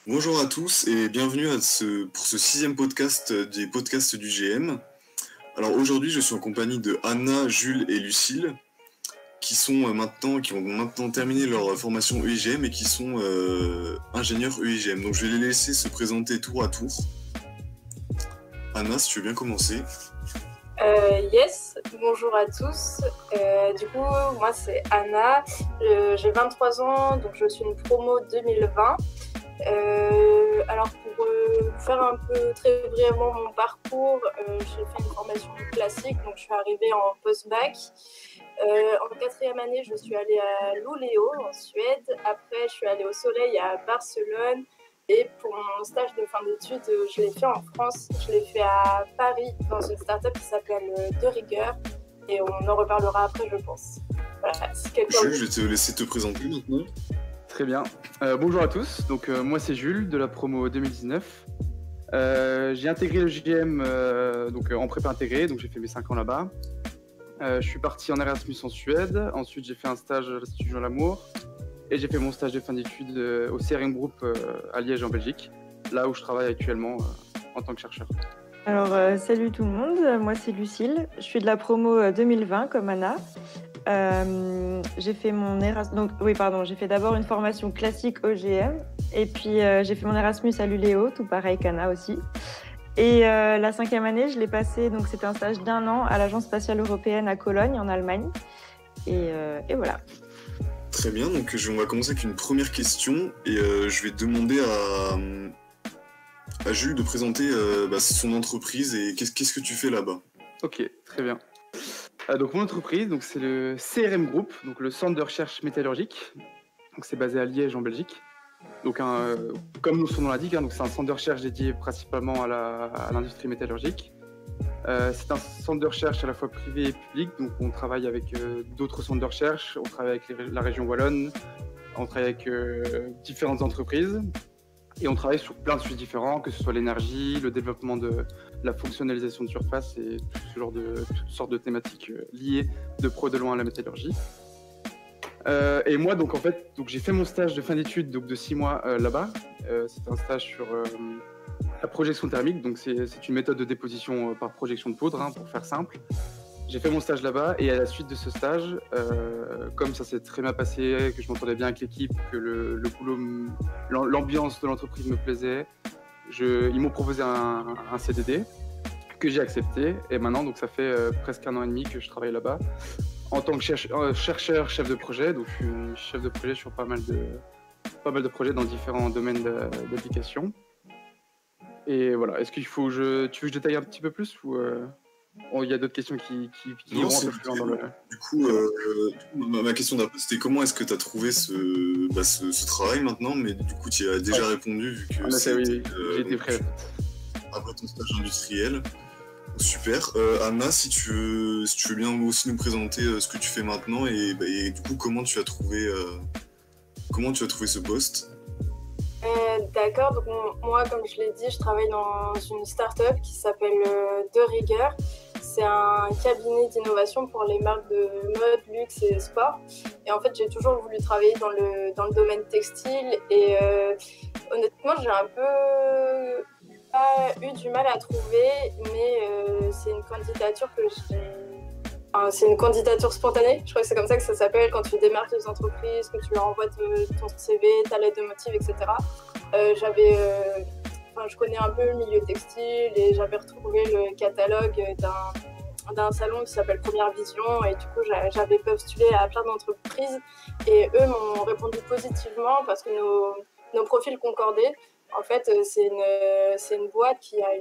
Bonjour à tous et bienvenue pour ce 6e podcast des podcasts du GM. Alors aujourd'hui, je suis en compagnie de Anna, Jules et Lucille qui vont maintenant terminer leur formation EIGM et qui sont ingénieurs EIGM. Donc je vais les laisser se présenter tour à tour. Anna, si tu veux bien commencer. Yes, bonjour à tous. Du coup, moi c'est Anna, j'ai 23 ans, donc je suis une promo 2020. Alors pour faire un peu très brièvement mon parcours, j'ai fait une formation classique, donc je suis arrivée en post-bac. En 4e année, je suis allée à Luleå en Suède. Après, je suis allée au Soleil à Barcelone. Et pour mon stage de fin d'études, je l'ai fait en France. Je l'ai fait à Paris dans une start-up qui s'appelle De Rigueur. Et on en reparlera après, je pense. Voilà, Jules, je vais te laisser te présenter maintenant. Très bien. Bonjour à tous. Donc, moi, c'est Jules de la promo 2019. J'ai intégré le GM en prépa intégrée, donc j'ai fait mes 5 ans là-bas. Je suis parti en Erasmus en Suède. Ensuite, j'ai fait un stage à l'Institut Jean Lamour. Et j'ai fait mon stage de fin d'études au CRM Group à Liège en Belgique, là où je travaille actuellement en tant que chercheur. Alors, salut tout le monde, moi c'est Lucille, je suis de la promo 2020 comme Anna. J'ai fait j'ai fait d'abord une formation classique OGM et puis j'ai fait mon Erasmus à Luleå, tout pareil qu'Anna aussi. Et la 5e année, je l'ai passée, donc c'était un stage d'1 an à l'Agence spatiale européenne à Cologne en Allemagne. Et voilà. Très bien, donc on va commencer avec une première question et je vais demander à Jules de présenter son entreprise et qu'est-ce que tu fais là-bas. Ok, très bien. Donc mon entreprise, c'est le CRM Group, donc le Centre de recherche métallurgique. Donc c'est basé à Liège en Belgique. Donc comme son nom l'indique, donc c'est un centre de recherche dédié principalement à l'industrie métallurgique. C'est un centre de recherche à la fois privé et public, donc on travaille avec d'autres centres de recherche, on travaille avec la région wallonne, on travaille avec différentes entreprises et on travaille sur plein de sujets différents, que ce soit l'énergie, le développement de la fonctionnalisation de surface et toutes sortes de thématiques liées de près ou de loin à la métallurgie. Et moi, j'ai fait mon stage de fin d'études de 6 mois là-bas. C'était un stage sur la projection thermique, donc c'est une méthode de déposition par projection de poudre, pour faire simple. J'ai fait mon stage là-bas et à la suite de ce stage, comme ça s'est très bien passé, que je m'entendais bien avec l'équipe, que le boulot, l'ambiance de l'entreprise me plaisait, ils m'ont proposé un CDD que j'ai accepté. Et maintenant, donc ça fait presque 1 an et demi que je travaille là-bas en tant que chercheur, chef de projet. Donc je suis chef de projet sur pas mal de projets dans différents domaines d'application. Et voilà, est-ce qu'il faut tu veux que je détaille un petit peu plus ou il y a d'autres questions qui non, c'est dans le... Du coup, ma question d'après, c'était comment est-ce que tu as trouvé ce travail maintenant, mais du coup, tu y as déjà répondu vu que j'ai été prêt. Après ton stage industriel. Super. Anna, si tu veux bien aussi nous présenter ce que tu fais maintenant et du coup, comment tu as trouvé ce poste? D'accord, donc moi, comme je l'ai dit, je travaille dans une start-up qui s'appelle De Rigueur. C'est un cabinet d'innovation pour les marques de mode, luxe et sport. Et en fait, j'ai toujours voulu travailler dans le domaine textile. Et honnêtement, j'ai un peu pas eu du mal à trouver, mais c'est une candidature c'est une candidature spontanée, je crois que c'est comme ça que ça s'appelle quand tu démarques les entreprises, que tu leur envoies ton CV, ta lettre de motif, etc. Je connais un peu le milieu textile et j'avais retrouvé le catalogue d'un salon qui s'appelle Première Vision et du coup j'avais postulé à plein d'entreprises et eux m'ont répondu positivement parce que nos profils concordaient. En fait, c'est une boîte qui a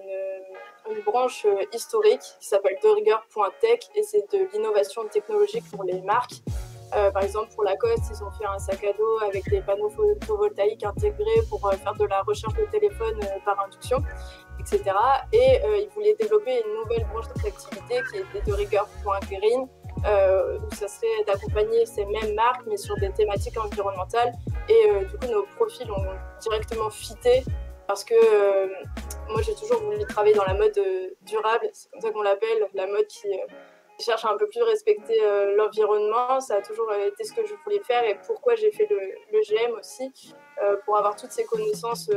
une branche historique qui s'appelle derigueur.tech et c'est de l'innovation technologique pour les marques. Par exemple, pour Lacoste, ils ont fait un sac à dos avec des panneaux photovoltaïques intégrés pour faire de la recherche de téléphone par induction, etc. Et ils voulaient développer une nouvelle branche d'activité qui était derigueur.green, où ça serait d'accompagner ces mêmes marques, mais sur des thématiques environnementales. Et du coup, nos profils ont directement fité parce que moi, j'ai toujours voulu travailler dans la mode durable. C'est comme ça qu'on l'appelle, la mode cherche à un peu plus respecter l'environnement. Ça a toujours été ce que je voulais faire et pourquoi j'ai fait le GM aussi, pour avoir toutes ces connaissances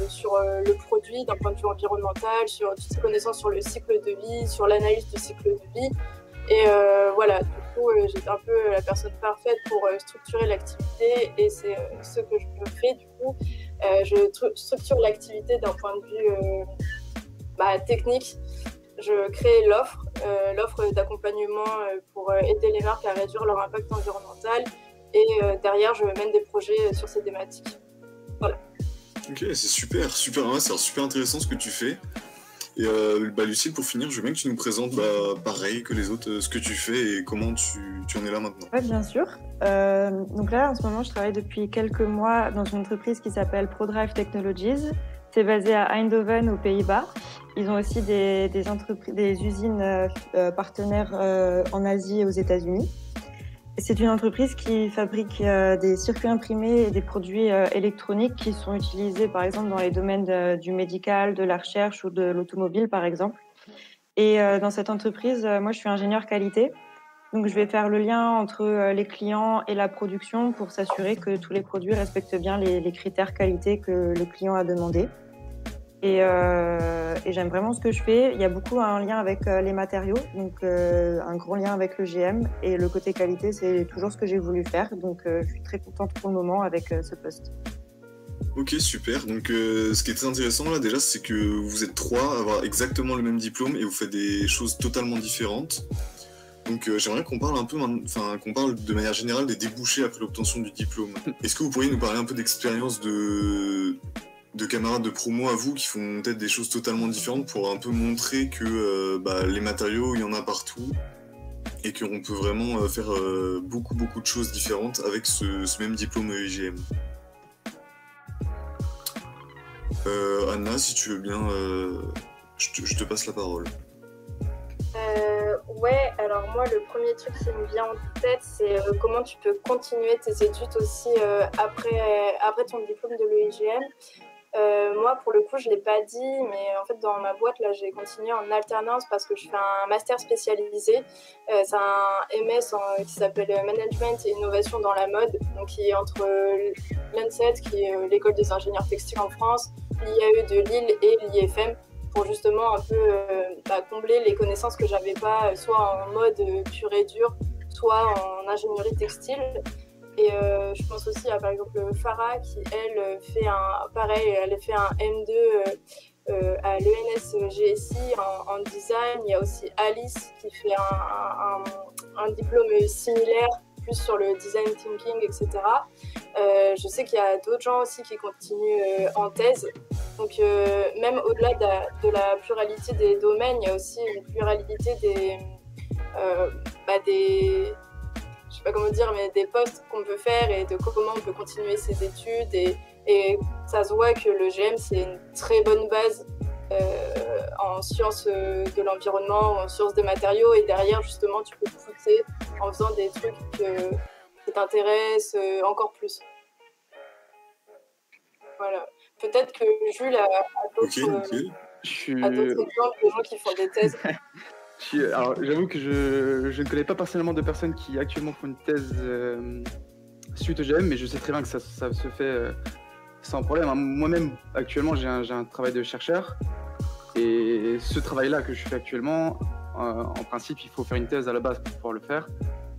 sur le produit d'un point de vue environnemental, sur toutes ces connaissances sur le cycle de vie, sur l'analyse du cycle de vie. Et voilà, du coup, j'étais un peu la personne parfaite pour structurer l'activité et c'est ce que je fais du coup. Je structure l'activité d'un point de vue technique. Je crée l'offre d'accompagnement pour aider les marques à réduire leur impact environnemental et derrière, je mène des projets sur ces thématiques. Voilà. Ok, c'est super, ouais, c'est super intéressant ce que tu fais. Et Lucille, pour finir, je veux bien que tu nous présentes pareil que les autres ce que tu fais et comment tu en es là maintenant. Oui, bien sûr. Donc là, en ce moment, je travaille depuis quelques mois dans une entreprise qui s'appelle ProDrive Technologies. C'est basé à Eindhoven, aux Pays-Bas. Ils ont aussi des usines partenaires en Asie et aux États-Unis. C'est une entreprise qui fabrique des circuits imprimés et des produits électroniques qui sont utilisés, par exemple, dans les domaines du médical, de la recherche ou de l'automobile, par exemple. Et dans cette entreprise, moi, je suis ingénieure qualité. Donc, je vais faire le lien entre les clients et la production pour s'assurer que tous les produits respectent bien les critères qualité que le client a demandé. Et j'aime vraiment ce que je fais. Il y a beaucoup un lien avec les matériaux, donc un gros lien avec le GM. Et le côté qualité, c'est toujours ce que j'ai voulu faire. Donc, je suis très contente pour le moment avec ce poste. Ok, super. Donc, ce qui est très intéressant là, déjà, c'est que vous êtes 3 à avoir exactement le même diplôme et vous faites des choses totalement différentes. Donc, j'aimerais qu'on parle qu'on parle de manière générale des débouchés après l'obtention du diplôme. Est-ce que vous pourriez nous parler un peu d'expérience de camarades de promo à vous qui font peut-être des choses totalement différentes pour un peu montrer que les matériaux, il y en a partout et qu'on peut vraiment faire beaucoup de choses différentes avec ce même diplôme EIGM. Anna, si tu veux bien, je te passe la parole. Ouais, alors moi, le premier truc qui me vient en tête, c'est comment tu peux continuer tes études aussi après ton diplôme de l'EIGM. Moi, pour le coup, je ne l'ai pas dit, mais en fait, dans ma boîte, là, j'ai continué en alternance parce que je fais un master spécialisé. C'est un MS qui s'appelle Management et Innovation dans la mode, donc qui est entre l'ANSET, qui est l'école des ingénieurs textiles en France, l'IAE de Lille et l'IFM, pour justement un peu combler les connaissances que j'avais pas, soit en mode pur et dur, soit en ingénierie textile. Et je pense aussi à par exemple Farah qui elle fait elle a fait un M2 à l'ENS GSI en design. Il y a aussi Alice qui fait un diplôme similaire plus sur le design thinking, etc. Je sais qu'il y a d'autres gens aussi qui continuent en thèse. Donc même au-delà de la pluralité des domaines, il y a aussi une pluralité je sais pas comment dire, mais des postes qu'on peut faire et de comment on peut continuer ses études. Et ça se voit que le GM, c'est une très bonne base en sciences de l'environnement, en sciences des matériaux. Et derrière, justement, tu peux pousser en faisant des trucs qui t'intéressent encore plus. Voilà. Peut-être que Jules a d'autres exemples de gens qui font des thèses. Alors, j'avoue que je ne connais pas personnellement de personnes qui actuellement font une thèse suite au GM, mais je sais très bien que ça se fait sans problème. Moi-même, actuellement, j'ai un travail de chercheur. Et ce travail-là que je fais actuellement, en principe, il faut faire une thèse à la base pour pouvoir le faire.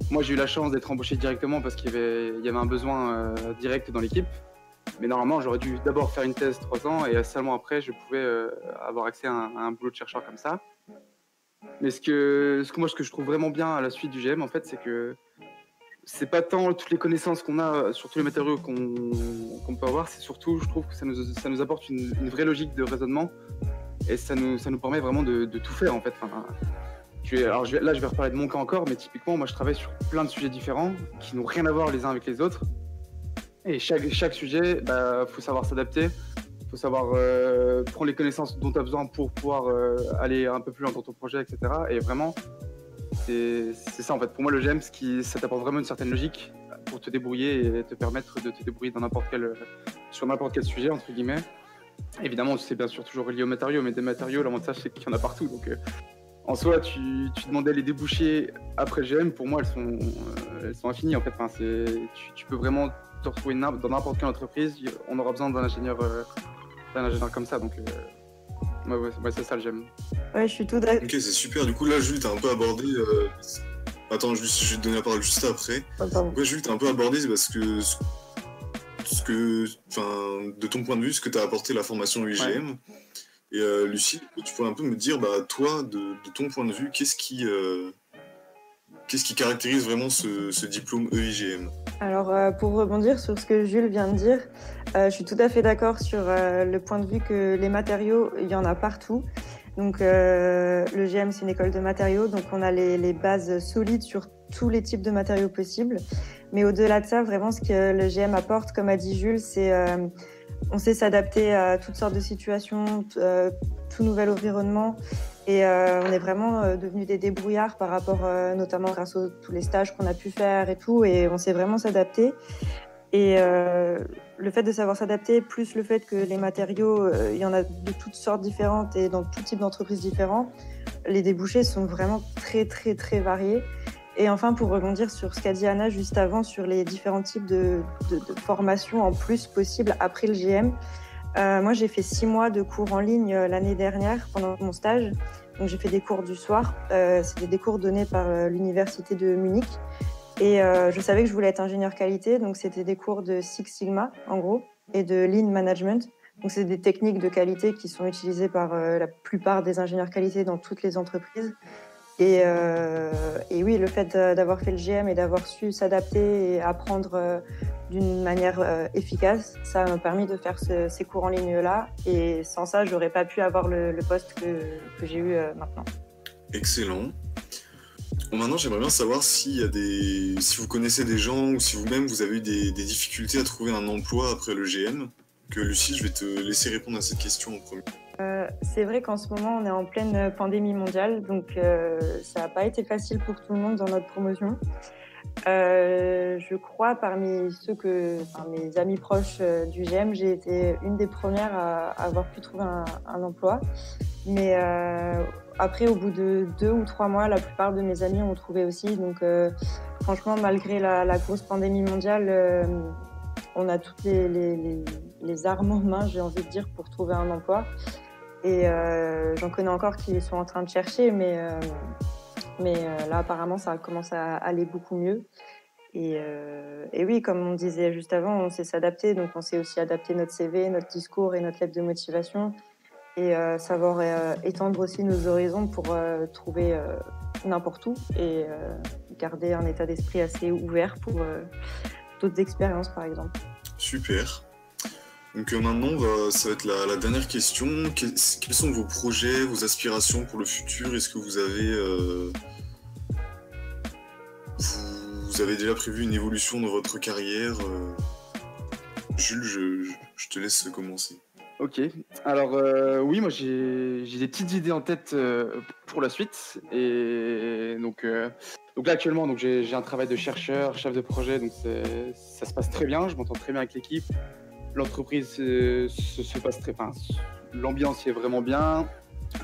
Moi, j'ai eu la chance d'être embauché directement parce qu'il y avait un besoin direct dans l'équipe. Mais normalement, j'aurais dû d'abord faire une thèse 3 ans et seulement après, je pouvais avoir accès à un boulot de chercheur comme ça. Mais ce que je trouve vraiment bien à la suite du GM, en fait, c'est que c'est pas tant toutes les connaissances qu'on a sur tous les matériaux qu'on peut avoir, c'est surtout, je trouve que ça nous apporte une vraie logique de raisonnement et ça nous permet vraiment de tout faire, en fait. Enfin, là, je vais reparler de mon cas encore, mais typiquement, moi, je travaille sur plein de sujets différents qui n'ont rien à voir les uns avec les autres. Et chaque sujet, faut savoir s'adapter. Il faut savoir prendre les connaissances dont tu as besoin pour pouvoir aller un peu plus loin dans ton projet, etc. Et vraiment, c'est ça en fait. Pour moi, le GM, ça t'apporte vraiment une certaine logique pour te débrouiller et te permettre de te débrouiller sur n'importe quel sujet, entre guillemets. Évidemment, c'est bien sûr toujours relié aux matériaux, mais des matériaux, l'avantage, c'est qu'il y en a partout. Donc, en soi, tu demandais les débouchés après le GM. Pour moi, elles sont infinies en fait. Enfin, tu peux vraiment te retrouver dans n'importe quelle entreprise. On aura besoin d'un ingénieur comme ça. Donc, ouais, c'est ça le GM. Ouais, je suis tout d'accord. Ok, c'est super. Du coup, là, Jules, t'as un peu abordé. Attends, je vais te donner la parole juste après. Pourquoi, Jules, t'as un peu abordé, c'est parce que de ton point de vue, ce que t'as apporté la formation UGM. Ouais. Et Lucie, tu pourrais un peu me dire, toi, de ton point de vue, qu'est-ce qui caractérise vraiment ce diplôme EIGM? Alors, pour rebondir sur ce que Jules vient de dire, je suis tout à fait d'accord sur le point de vue que les matériaux, il y en a partout. Donc, le GM, c'est une école de matériaux, donc on a les bases solides sur tous les types de matériaux possibles. Mais au-delà de ça, vraiment, ce que le GM apporte, comme a dit Jules, c'est on sait s'adapter à toutes sortes de situations, tout nouvel environnement. Et on est vraiment devenus des débrouillards par rapport, notamment grâce à tous les stages qu'on a pu faire et tout. Et on sait vraiment s'adapter. Et le fait de savoir s'adapter, plus le fait que les matériaux, il y en a de toutes sortes différentes et dans tout type d'entreprises différents, les débouchés sont vraiment très, très, très variés. Et enfin, pour rebondir sur ce qu'a dit Anna juste avant, sur les différents types de formations en plus possibles après le GM, moi, j'ai fait 6 mois de cours en ligne l'année dernière pendant mon stage. Donc, j'ai fait des cours du soir. C'était des cours donnés par l'université de Munich. Et je savais que je voulais être ingénieur qualité. Donc, c'était des cours de Six Sigma, en gros, et de Lean Management. Donc, c'est des techniques de qualité qui sont utilisées par la plupart des ingénieurs qualité dans toutes les entreprises. Et oui, le fait d'avoir fait le GM et d'avoir su s'adapter et apprendre d'une manière efficace, ça m'a permis de faire ces cours en ligne-là. Et sans ça, j'aurais pas pu avoir le poste que j'ai eu maintenant. Excellent. Bon, maintenant, j'aimerais bien savoir si vous connaissez des gens ou si vous-même vous avez eu des difficultés à trouver un emploi après le GM. Que Lucie, je vais te laisser répondre à cette question en premier. C'est vrai qu'en ce moment, on est en pleine pandémie mondiale, donc ça n'a pas été facile pour tout le monde dans notre promotion. Je crois, parmi mes amis proches du GM, j'ai été une des premières à avoir pu trouver un emploi. Mais après, au bout de 2 ou 3 mois, la plupart de mes amis ont trouvé aussi. Donc franchement, malgré la grosse pandémie mondiale, on a toutes les armes en main, j'ai envie de dire, pour trouver un emploi. Et j'en connais encore qui sont en train de chercher, mais là, apparemment, ça commence à aller beaucoup mieux. Et oui, comme on disait juste avant, on sait s'adapter. Donc, on sait aussi adapter notre CV, notre discours et notre lettre de motivation. Et savoir étendre aussi nos horizons pour trouver n'importe où et garder un état d'esprit assez ouvert pour d'autres expériences, par exemple. Super. Donc maintenant, ça va être la dernière question. Quels sont vos projets, vos aspirations pour le futur? Est-ce que vous avez déjà prévu une évolution dans votre carrière? Jules, je te laisse commencer. Ok. Alors oui, moi j'ai des petites idées en tête pour la suite. Et donc là actuellement, donc j'ai un travail de chercheur, chef de projet, donc ça se passe très bien. Je m'entends très bien avec l'équipe. L'entreprise se passe très bien. L'ambiance est vraiment bien.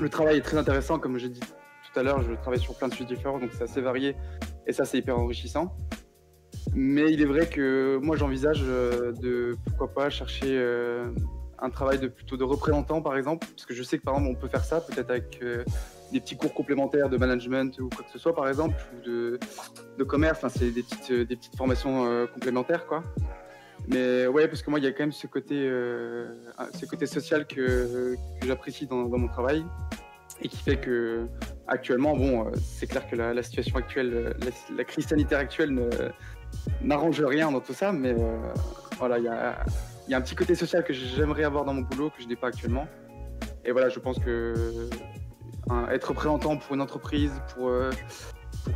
Le travail est très intéressant, comme j'ai dit tout à l'heure. Je travaille sur plein de sujets différents, donc c'est assez varié et ça c'est hyper enrichissant. Mais il est vrai que moi j'envisage de pourquoi pas chercher un travail plutôt de représentant par exemple, parce que je sais que par exemple on peut faire ça peut-être avec des petits cours complémentaires de management ou quoi que ce soit par exemple, ou de commerce. Enfin, c'est des petites formations complémentaires quoi. Mais ouais, parce que moi, il y a quand même ce côté social que j'apprécie dans mon travail et qui fait que actuellement, bon, c'est clair que la situation actuelle, la crise sanitaire actuelle n'arrange rien dans tout ça, mais voilà, il y a un petit côté social que j'aimerais avoir dans mon boulot que je n'ai pas actuellement. Et voilà, je pense que être représentant pour une entreprise, pour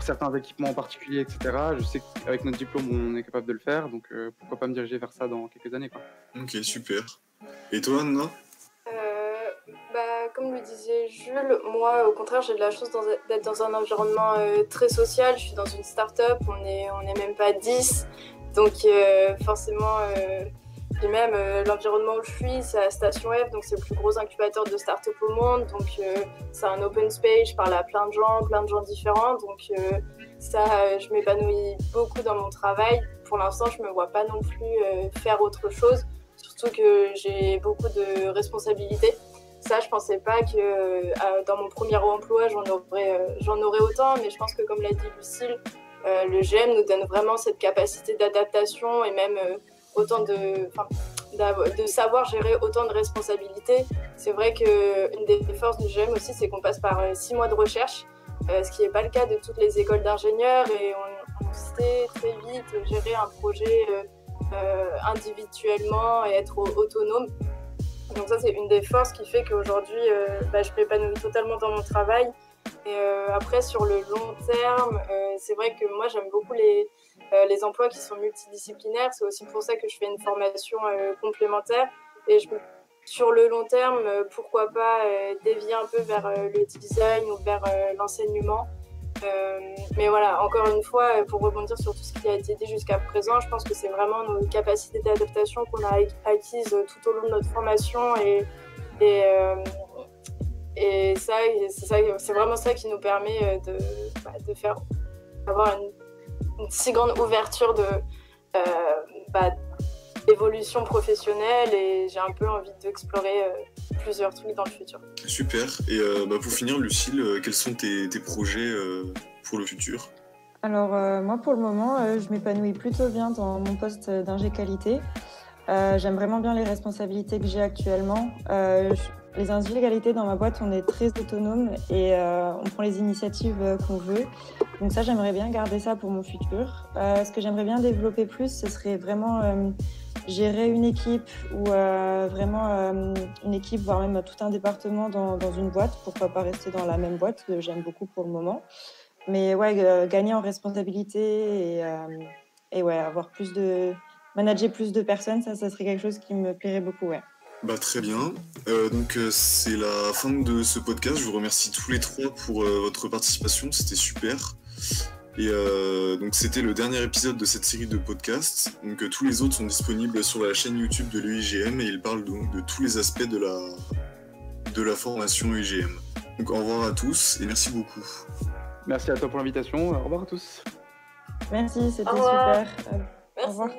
certains équipements en particulier, etc. Je sais qu'avec notre diplôme, on est capable de le faire, donc pourquoi pas me diriger vers ça dans quelques années, quoi. Ok, super. Et toi, Anna? Comme le disait Jules, moi, au contraire, j'ai de la chance d'être dans un environnement très social. Je suis dans une start-up, on est même pas 10, donc forcément, Puis même l'environnement où je suis, c'est à Station F, donc c'est le plus gros incubateur de start-up au monde. Donc c'est un open space, je parle à plein de gens différents. Donc ça, je m'épanouis beaucoup dans mon travail. Pour l'instant, je ne me vois pas non plus faire autre chose, surtout que j'ai beaucoup de responsabilités. Ça, je ne pensais pas que dans mon premier emploi, j'en aurais autant, mais je pense que, comme l'a dit Lucille, le GM nous donne vraiment cette capacité d'adaptation et même autant de savoir gérer autant de responsabilités. C'est vrai qu'une des forces du GM aussi, c'est qu'on passe par 6 mois de recherche, ce qui n'est pas le cas de toutes les écoles d'ingénieurs, et on sait très vite gérer un projet individuellement et être autonome. Donc ça, c'est une des forces qui fait qu'aujourd'hui, je m'épanouis totalement dans mon travail. Et après, sur le long terme, c'est vrai que moi, j'aime beaucoup les emplois qui sont multidisciplinaires. C'est aussi pour ça que je fais une formation complémentaire. Et sur le long terme, pourquoi pas dévier un peu vers le design ou vers l'enseignement. Mais voilà, encore une fois, pour rebondir sur tout ce qui a été dit jusqu'à présent, je pense que c'est vraiment nos capacités d'adaptation qu'on a acquises tout au long de notre formation et ça, c'est vraiment ça qui nous permet d'avoir une si grande ouverture d'évolution professionnelle, et j'ai un peu envie d'explorer plusieurs trucs dans le futur. Super. Et pour finir, Lucille, quels sont tes projets pour le futur ? Alors moi, pour le moment, je m'épanouis plutôt bien dans mon poste d'ingé qualité. J'aime vraiment bien les responsabilités que j'ai actuellement. Les ingé qualité dans ma boîte, on est très autonome et on prend les initiatives qu'on veut. Donc ça, j'aimerais bien garder ça pour mon futur. Ce que j'aimerais bien développer plus, ce serait vraiment gérer une équipe ou une équipe, voire même tout un département dans une boîte. Pourquoi pas rester dans la même boîte, que j'aime beaucoup pour le moment. Mais ouais, gagner en responsabilité et avoir manager plus de personnes, ça serait quelque chose qui me plairait beaucoup, ouais. Très bien. Donc c'est la fin de ce podcast. Je vous remercie tous les trois pour votre participation. C'était super. Et donc c'était le dernier épisode de cette série de podcasts. Donc tous les autres sont disponibles sur la chaîne YouTube de l'UIGM et ils parlent donc de tous les aspects de la formation UIGM. Donc au revoir à tous et merci beaucoup. Merci à toi pour l'invitation. Au revoir à tous. Merci, c'était super. Merci. Au revoir.